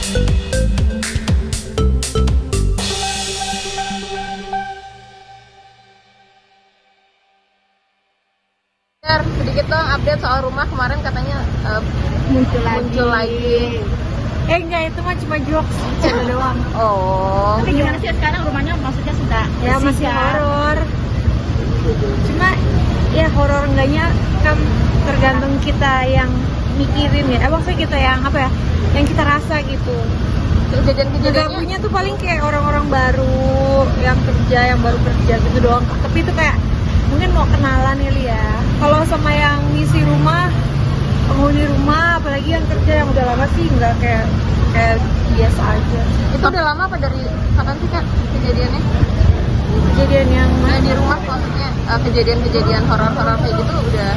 Sedikit dong update soal rumah kemarin katanya muncul lagi. Enggak, itu mah cuma jokes channel doang. Oh. Tapi gimana sih sekarang rumahnya, maksudnya sudah ya masih horor. Cuma ya horor enggaknya kan tergantung kita yang mikirin ya. Maksudnya kita yang apa ya? Yang kita rasa gitu. Kejadian-kejadiannya Punya tuh paling kayak orang-orang baru yang baru kerja gitu doang. Tapi itu kayak mungkin mau kenalan kali ya. Kalau sama yang ngisi rumah, penghuni rumah, apalagi yang kerja yang udah lama sih nggak kayak biasa aja. itu udah lama apa dari kapan sih Kak kejadiannya? Kejadian yang Di rumah maksudnya kejadian-kejadian horor-horor kayak gitu udah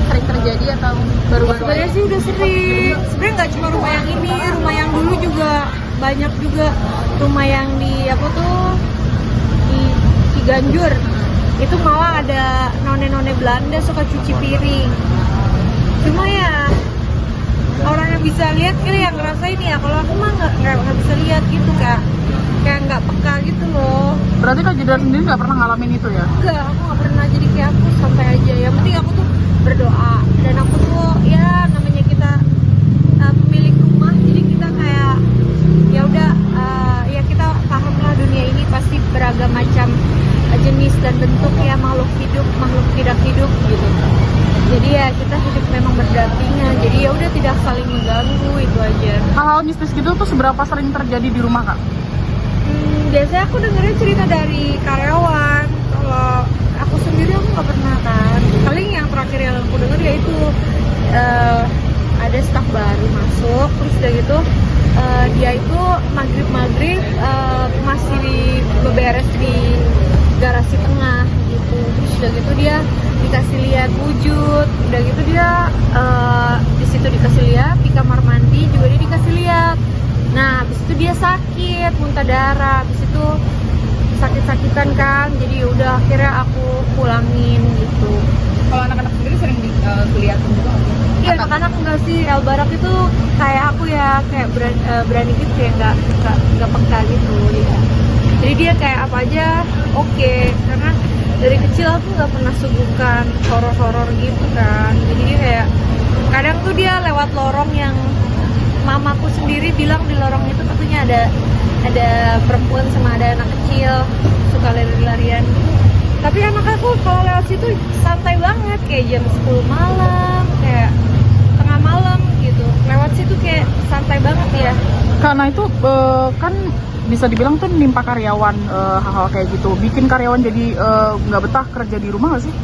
sering terjadi atau baru-baru sebenarnya aja? sih udah sering. Sebenarnya nggak cuma rumah yang ini, rumah yang dulu juga banyak juga. Rumah yang di apa tuh di Ciganjur itu malah ada none-none Belanda suka cuci piring. Cuma ya orang yang bisa lihat kali yang ngerasain ya. Kalau aku mah nggak bisa lihat gitu Kak, kayak nggak peka gitu loh. Berarti Kak Jedar sendiri nggak pernah ngalamin itu ya? Enggak, aku nggak pernah. Jadi kayak aku santai aja. Yang penting aku tuh berdoa, dan aku tuh ya namanya kita pemilik rumah, jadi kita kayak ya udah ya kita paham lah dunia ini pasti beragam macam jenis dan bentuk ya, makhluk hidup, makhluk tidak hidup gitu. Jadi ya kita hidup memang berdampingan. Jadi ya udah tidak saling mengganggu, itu aja. Hal-hal mistis gitu tuh seberapa sering terjadi di rumah Kak? Biasanya aku dengerin cerita dari karyawan. Kalau aku sendiri aku nggak pernah kan. Paling yang terakhir yang aku denger yaitu ada staf baru masuk, terus udah gitu dia itu maghrib masih beberes di garasi tengah gitu. Terus udah gitu dia dikasih lihat wujud, udah gitu dia di situ dikasih lihat, di kamar mandi juga dia dikasih lihat. Nah, habis itu dia sakit, muntah darah, habis itu sakit-sakitan kan, jadi udah akhirnya aku pulangin gitu. Kalau anak-anak sendiri sering kelihatan juga? Iya, anak-anak enggak sih, El Barak itu kayak aku ya, kayak berani gitu ya, nggak peka gitu ya. Jadi dia kayak apa aja oke, karena dari kecil aku nggak pernah suguhkan horor-horor gitu kan. Jadi dia kayak kadang tuh dia lewat lorong yang mamaku sendiri bilang di lorong itu katanya ada perempuan sama ada anak kecil suka lari-larian. Tapi anak aku kalau lewat situ santai banget, kayak jam 10 malam, kayak tengah malam gitu. Lewat situ kayak santai banget ya. Karena itu kan bisa dibilang tuh nimpa karyawan hal-hal kayak gitu. Bikin karyawan jadi nggak betah kerja di rumah nggak sih?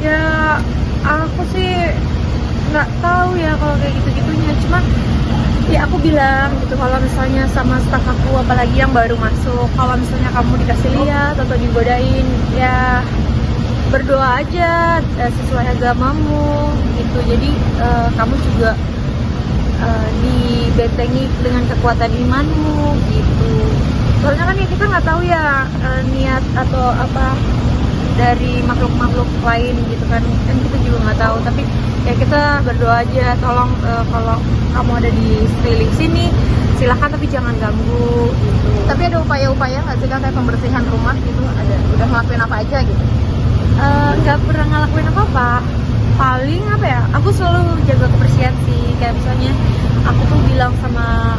Ya aku sih nggak tahu ya kalau kayak gitu-gitunya. Cuma ya aku bilang gitu, kalau misalnya sama staf aku apalagi yang baru masuk, kalau misalnya kamu dikasih lihat atau digodain, ya berdoa aja sesuai agamamu gitu. Jadi kamu juga dibentengi dengan kekuatan imanmu gitu. Soalnya kan ya kita nggak tahu ya niat atau apa dari makhluk-makhluk lain gitu kan kita juga nggak tahu. Tapi ya kita berdoa aja, tolong kalau kamu ada di sekeliling sini silahkan, tapi jangan ganggu gitu. Tapi ada upaya-upaya nggak sih Kak, kayak pembersihan rumah gitu? Udah ngelakuin apa aja gitu? Nggak pernah ngelakuin apa-apa. Paling apa ya, aku selalu jaga kebersihan sih. Kayak misalnya aku tuh bilang sama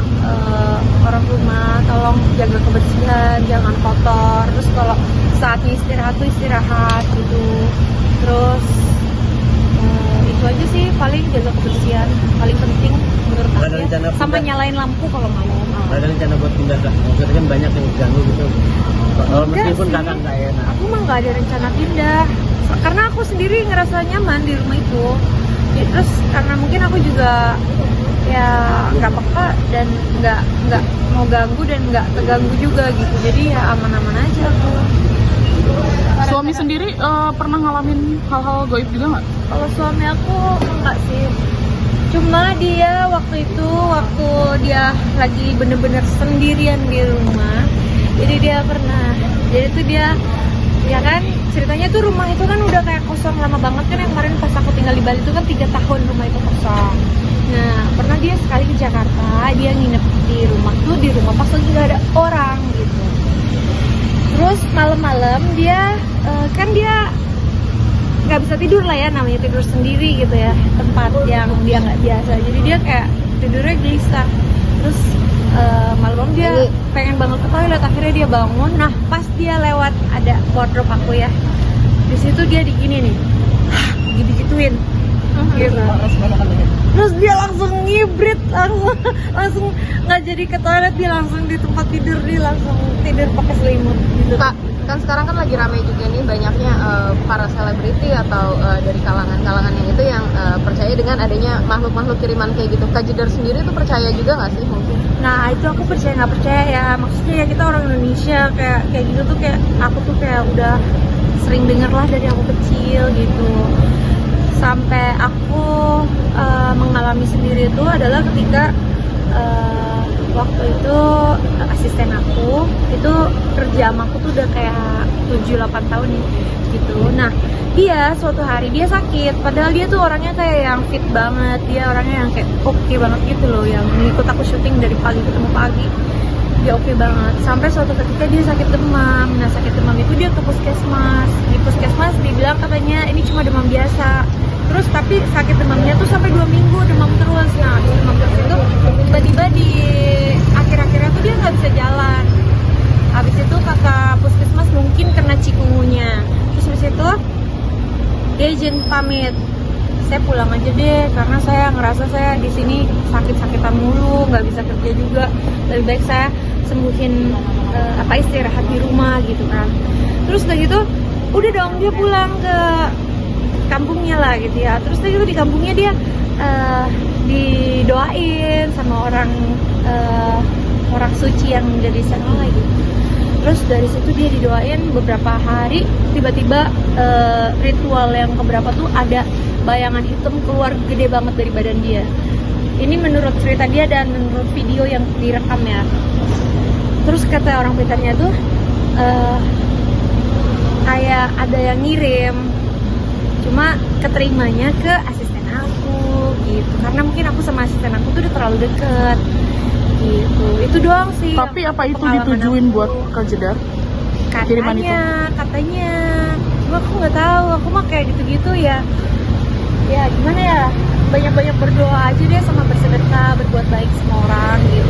orang rumah, tolong jaga kebersihan, jangan kotor. Terus kalau saatnya istirahat tuh istirahat gitu. Terus itu aja sih, paling jaga kebersihan paling penting menurut aku ya. Sama nyalain lampu kalau malam. Ada rencana buat pindah Kak? Maksudnya kan banyak yang ganggu gitu. Meskipun kakak nggak enak. Aku mah nggak ada rencana pindah, karena aku sendiri ngerasa nyaman di rumah itu. Ya, terus karena mungkin aku juga ya nggak peka dan nggak mau ganggu dan nggak terganggu juga gitu. Jadi ya aman-aman aja aku. Suami sendiri pernah ngalamin hal-hal gaib juga nggak? Kalau suami aku enggak sih. Cuma dia waktu dia lagi bener-bener sendirian di rumah, jadi dia pernah. Jadi tuh dia ya kan ceritanya tuh rumah itu kan udah kayak kosong lama banget kan, yang kemarin pas aku tinggal di Bali itu kan 3 tahun rumah itu kosong. Nah pernah dia sekali ke Jakarta, dia nginep di rumah tuh, di rumah pas lagi gak ada orang gitu. Terus malam-malam dia kan dia nggak bisa tidur lah ya, namanya tidur sendiri gitu ya, tempat yang dia nggak biasa, jadi dia kayak tidurnya gelisah. Terus malam-malam dia pengen banget ke toilet, akhirnya dia bangun. Nah pas dia lewat ada wardrobe aku ya, di situ dia digini nih, gitu-gituin gitu. Terus dia langsung ngibrit, langsung nggak jadi ke toilet, dia langsung di tempat tidur, dia langsung tidur pakai selimut gitu. Kak, kan sekarang kan lagi ramai juga nih banyaknya para selebriti atau dari kalangan-kalangan yang itu yang percaya dengan adanya makhluk-makhluk kiriman kayak gitu. Kak Jedar sendiri tuh percaya juga nggak sih mungkin? Nah itu aku percaya nggak percaya ya, maksudnya ya kita orang Indonesia kayak gitu tuh, kayak aku tuh kayak udah sering denger lah dari aku kecil gitu. Sampai aku mengalami sendiri itu adalah ketika waktu itu asisten aku itu kerja sama aku tuh udah kayak 7-8 tahun nih gitu. Nah dia suatu hari dia sakit, padahal dia tuh orangnya kayak yang fit banget, dia orangnya yang kayak oke banget gitu loh, yang ngikut aku syuting dari pagi ketemu pagi, dia oke banget. Sampai suatu ketika dia sakit demam. Nah sakit demam itu dia ke puskesmas, di puskesmas dibilang katanya ini cuma demam biasa. Terus tapi sakit demamnya tuh sampai 2 minggu demam terus. Nah habis demam terus itu tiba-tiba di akhir-akhirnya tuh dia nggak bisa jalan. Habis itu kata puskesmas mungkin kena cikungunya. Terus habis itu dia izin pamit, saya pulang aja deh karena saya ngerasa saya di sini sakit-sakitan mulu, nggak bisa kerja juga, lebih baik saya sembuhin istirahat di rumah gitu kan. Terus udah gitu udah dong dia pulang ke kampungnya lah gitu ya. Terus tadi di kampungnya dia didoain sama orang suci yang dari sana lagi. Terus dari situ dia didoain beberapa hari, tiba-tiba ritual yang keberapa tuh ada bayangan hitam keluar gede banget dari badan dia. Ini menurut cerita dia dan menurut video yang direkam ya. Terus kata orang pintarnya tuh kayak ada yang ngirim, cuma keterimanya ke asisten aku gitu, karena mungkin aku sama asisten aku tuh udah terlalu deket gitu. Itu doang sih. Tapi apa itu ditujuin buat Kak Jedar? Kiriman itu? Katanya cuma aku nggak tahu, aku mah kayak gitu-gitu ya gimana ya, banyak-banyak berdoa aja deh sama bersedekah, berbuat baik sama orang gitu.